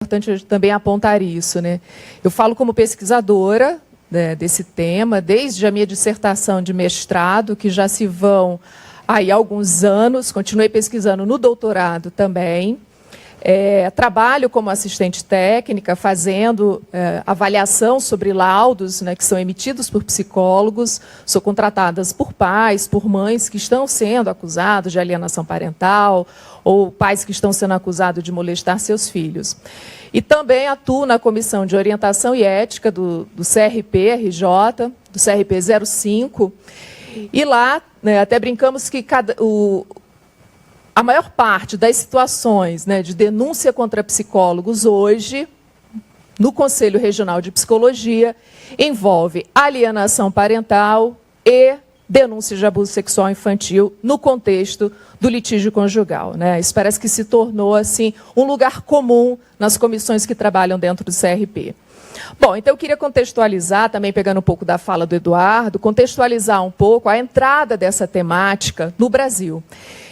importante também apontar isso, né? Eu falo como pesquisadora, né, desse tema, desde a minha dissertação de mestrado, que já se vão aí alguns anos, continuei pesquisando no doutorado também. Trabalho como assistente técnica, fazendo avaliação sobre laudos, né, que são emitidos por psicólogos. Sou contratada por pais, por mães que estão sendo acusados de alienação parental ou pais que estão sendo acusados de molestar seus filhos. E também atuo na Comissão de Orientação e Ética do CRP-RJ, do CRP 05, e lá, né, até brincamos que a maior parte das situações, né, de denúncia contra psicólogos hoje, no Conselho Regional de Psicologia, envolve alienação parental e denúncia de abuso sexual infantil no contexto do litígio conjugal, né? Isso parece que se tornou assim, um lugar comum nas comissões que trabalham dentro do CRP. Bom, então eu queria contextualizar, também pegando um pouco da fala do Eduardo, contextualizar um pouco a entrada dessa temática no Brasil.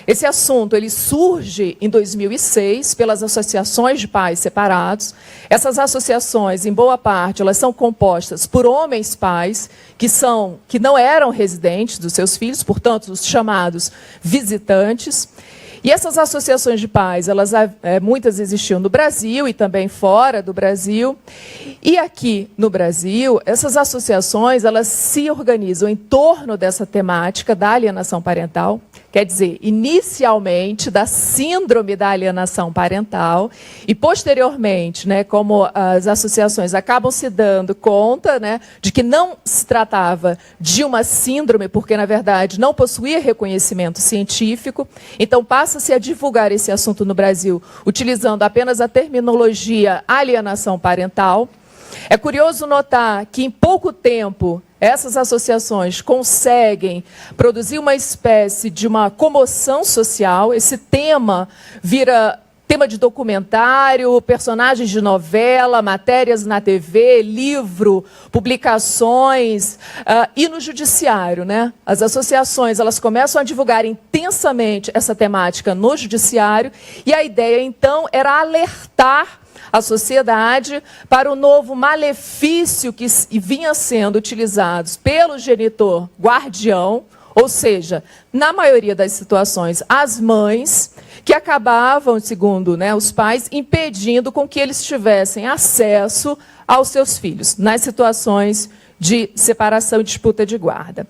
Esse assunto ele surge em 2006 pelas associações de pais separados. Essas associações, em boa parte, elas são compostas por homens pais que não eram residentes dos seus filhos, portanto, os chamados visitantes. E essas associações de pais, muitas existiam no Brasil e também fora do Brasil. E aqui no Brasil, essas associações elas se organizam em torno dessa temática da alienação parental, quer dizer, inicialmente da síndrome da alienação parental e posteriormente, né, como as associações acabam se dando conta, né, de que não se tratava de uma síndrome, porque na verdade não possuía reconhecimento científico, então passa-se a divulgar esse assunto no Brasil utilizando apenas a terminologia alienação parental. É curioso notar que, em pouco tempo, essas associações conseguem produzir uma espécie de uma comoção social. Esse tema vira tema de documentário, personagens de novela, matérias na TV, livro, publicações, e no judiciário, né? As associações elas começam a divulgar intensamente essa temática no judiciário, e a ideia, então, era alertar a sociedade para o novo malefício que vinha sendo utilizado pelo genitor guardião, ou seja, na maioria das situações, as mães, que acabavam, segundo, né, os pais, impedindo com que eles tivessem acesso aos seus filhos, nas situações de separação e disputa de guarda.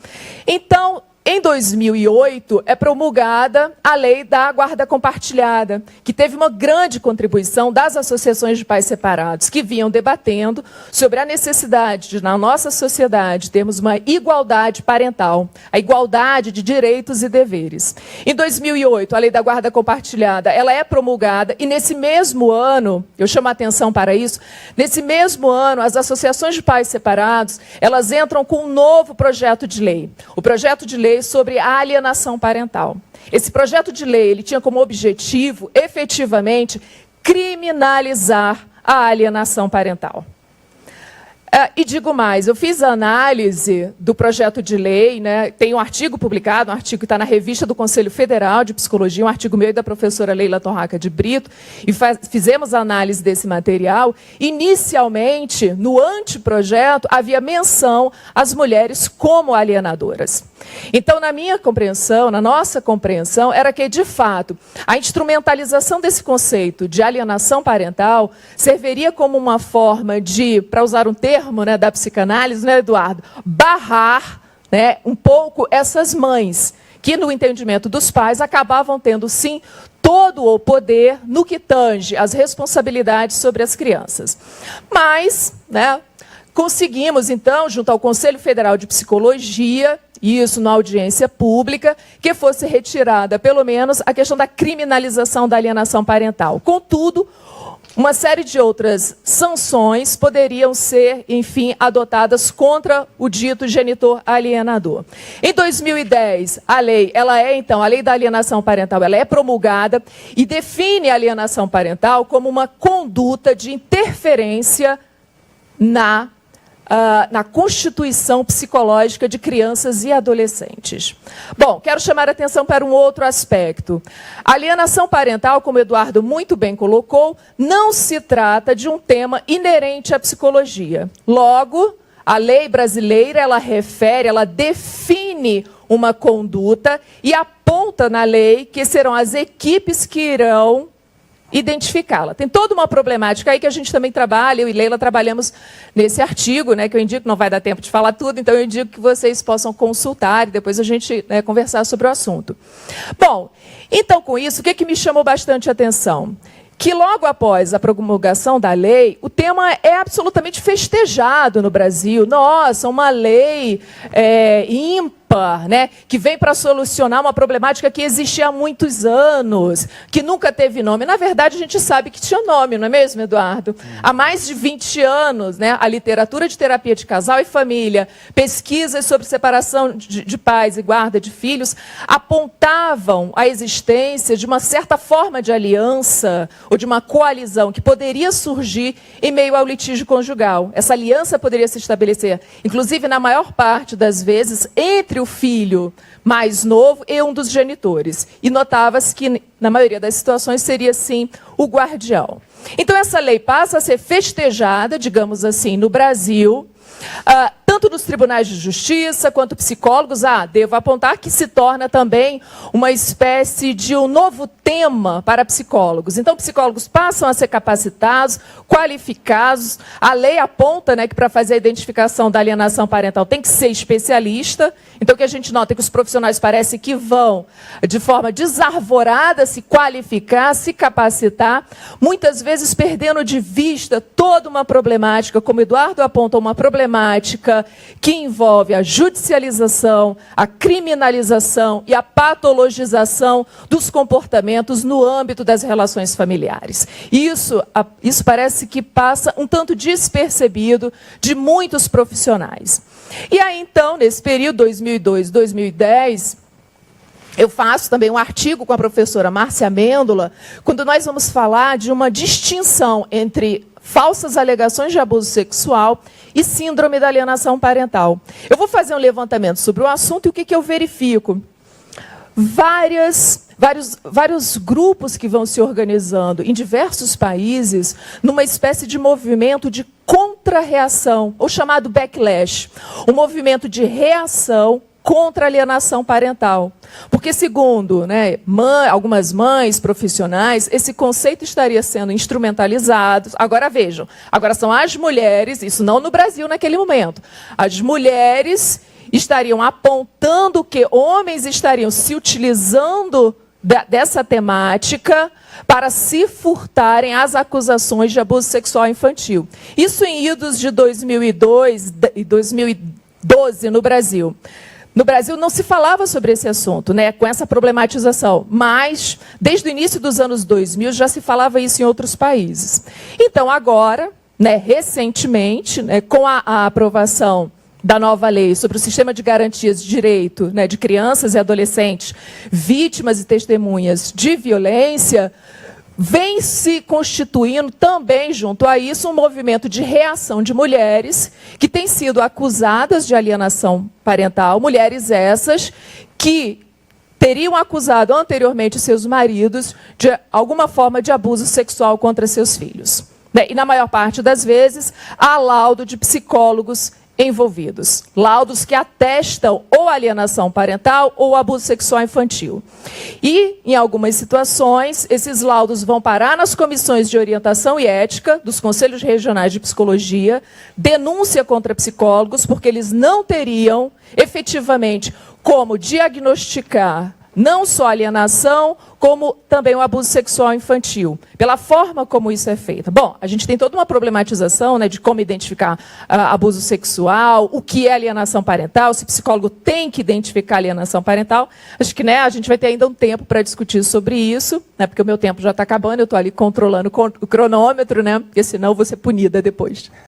Então, em 2008, é promulgada a lei da guarda compartilhada, que teve uma grande contribuição das associações de pais separados, que vinham debatendo sobre a necessidade de, na nossa sociedade, termos uma igualdade parental, a igualdade de direitos e deveres. Em 2008, a lei da guarda compartilhada, ela é promulgada, e nesse mesmo ano, eu chamo a atenção para isso, nesse mesmo ano, as associações de pais separados, elas entram com um novo projeto de lei. O projeto de lei sobre a alienação parental. Esse projeto de lei ele tinha como objetivo, efetivamente, criminalizar a alienação parental. E digo mais, eu fiz a análise do projeto de lei, né, tem um artigo publicado, um artigo que está na revista do Conselho Federal de Psicologia, um artigo meu e da professora Leila Torraca de Brito, e fizemos a análise desse material. Inicialmente, no anteprojeto, havia menção às mulheres como alienadoras. Então, na minha compreensão, na nossa compreensão, era que, de fato, a instrumentalização desse conceito de alienação parental serviria como uma forma de, para usar um termo, né, da psicanálise, né, Eduardo, barrar, né, um pouco essas mães, que no entendimento dos pais acabavam tendo, sim, todo o poder no que tange as responsabilidades sobre as crianças. Mas, né, conseguimos, então, junto ao Conselho Federal de Psicologia, isso na audiência pública, que fosse retirada, pelo menos, a questão da criminalização da alienação parental. Contudo, uma série de outras sanções poderiam ser, enfim, adotadas contra o dito genitor alienador. Em 2010, a lei, então, a lei da alienação parental, ela é promulgada e define a alienação parental como uma conduta de interferência na na constituição psicológica de crianças e adolescentes. Bom, quero chamar a atenção para um outro aspecto. A alienação parental, como o Eduardo muito bem colocou, não se trata de um tema inerente à psicologia. Logo, a lei brasileira, ela define uma conduta e aponta na lei que serão as equipes que irão identificá-la. Tem toda uma problemática aí que a gente também trabalha, eu e Leila trabalhamos nesse artigo, né, que eu indico, não vai dar tempo de falar tudo, então eu indico que vocês possam consultar e depois a gente conversar sobre o assunto. Bom, então com isso, o que me chamou bastante atenção? Que logo após a promulgação da lei, o tema é absolutamente festejado no Brasil. Nossa, uma lei ímpar, né, que vem para solucionar uma problemática que existia há muitos anos, que nunca teve nome. Na verdade, a gente sabe que tinha nome, não é mesmo, Eduardo? Há mais de 20 anos, né, a literatura de terapia de casal e família, pesquisas sobre separação de pais e guarda de filhos, apontavam a existência de uma certa forma de aliança ou de uma coalizão que poderia surgir em meio ao litígio conjugal. Essa aliança poderia se estabelecer, inclusive, na maior parte das vezes, entre o filho mais novo e um dos genitores. E notava-se que, na maioria das situações, seria, sim, o guardião. Então, essa lei passa a ser festejada, digamos assim, no Brasil, tanto nos tribunais de justiça quanto psicólogos. Devo apontar que se torna também uma espécie de um novo tema para psicólogos. Então, psicólogos passam a ser capacitados, qualificados. A lei aponta, né, que para fazer a identificação da alienação parental tem que ser especialista. Então, o que a gente nota é que os profissionais parece que vão, de forma desarvorada, se qualificar, se capacitar, muitas vezes perdendo de vista toda uma problemática, como o Eduardo aponta, uma problemática que envolve a judicialização, a criminalização e a patologização dos comportamentos no âmbito das relações familiares. Isso parece que passa um tanto despercebido de muitos profissionais. E aí, então, nesse período 2002, 2010, eu faço também um artigo com a professora Márcia Amêndola, quando nós vamos falar de uma distinção entre falsas alegações de abuso sexual e síndrome da alienação parental. Eu vou fazer um levantamento sobre o assunto e o que eu verifico. Vários grupos que vão se organizando em diversos países numa espécie de movimento de contra-reação, ou chamado backlash, um movimento de reação contra a alienação parental. Porque, segundo, né, algumas mães profissionais, esse conceito estaria sendo instrumentalizado. Agora vejam, agora são as mulheres, isso não no Brasil naquele momento, as mulheres estariam apontando que homens estariam se utilizando dessa temática para se furtarem às acusações de abuso sexual infantil. Isso em idos de 2002 e 2012 no Brasil. No Brasil não se falava sobre esse assunto, né, com essa problematização, mas desde o início dos anos 2000 já se falava isso em outros países. Então agora, né, recentemente, né, com a aprovação da nova lei sobre o sistema de garantias de direito, né, de crianças e adolescentes, vítimas e testemunhas de violência, vem se constituindo também, junto a isso, um movimento de reação de mulheres que têm sido acusadas de alienação parental, mulheres essas que teriam acusado anteriormente seus maridos de alguma forma de abuso sexual contra seus filhos. E, na maior parte das vezes, há laudo de psicólogos envolvidos. Laudos que atestam ou alienação parental ou abuso sexual infantil. E, em algumas situações, esses laudos vão parar nas comissões de orientação e ética dos conselhos regionais de psicologia, denúncia contra psicólogos, porque eles não teriam, efetivamente, como diagnosticar não só a alienação, como também o abuso sexual infantil, pela forma como isso é feito. Bom, a gente tem toda uma problematização, né, de como identificar abuso sexual, o que é alienação parental, se o psicólogo tem que identificar alienação parental. Acho que, né, a gente vai ter ainda um tempo para discutir sobre isso, né, porque o meu tempo já está acabando, eu estou ali controlando o cronômetro, né, porque senão eu vou ser punida depois.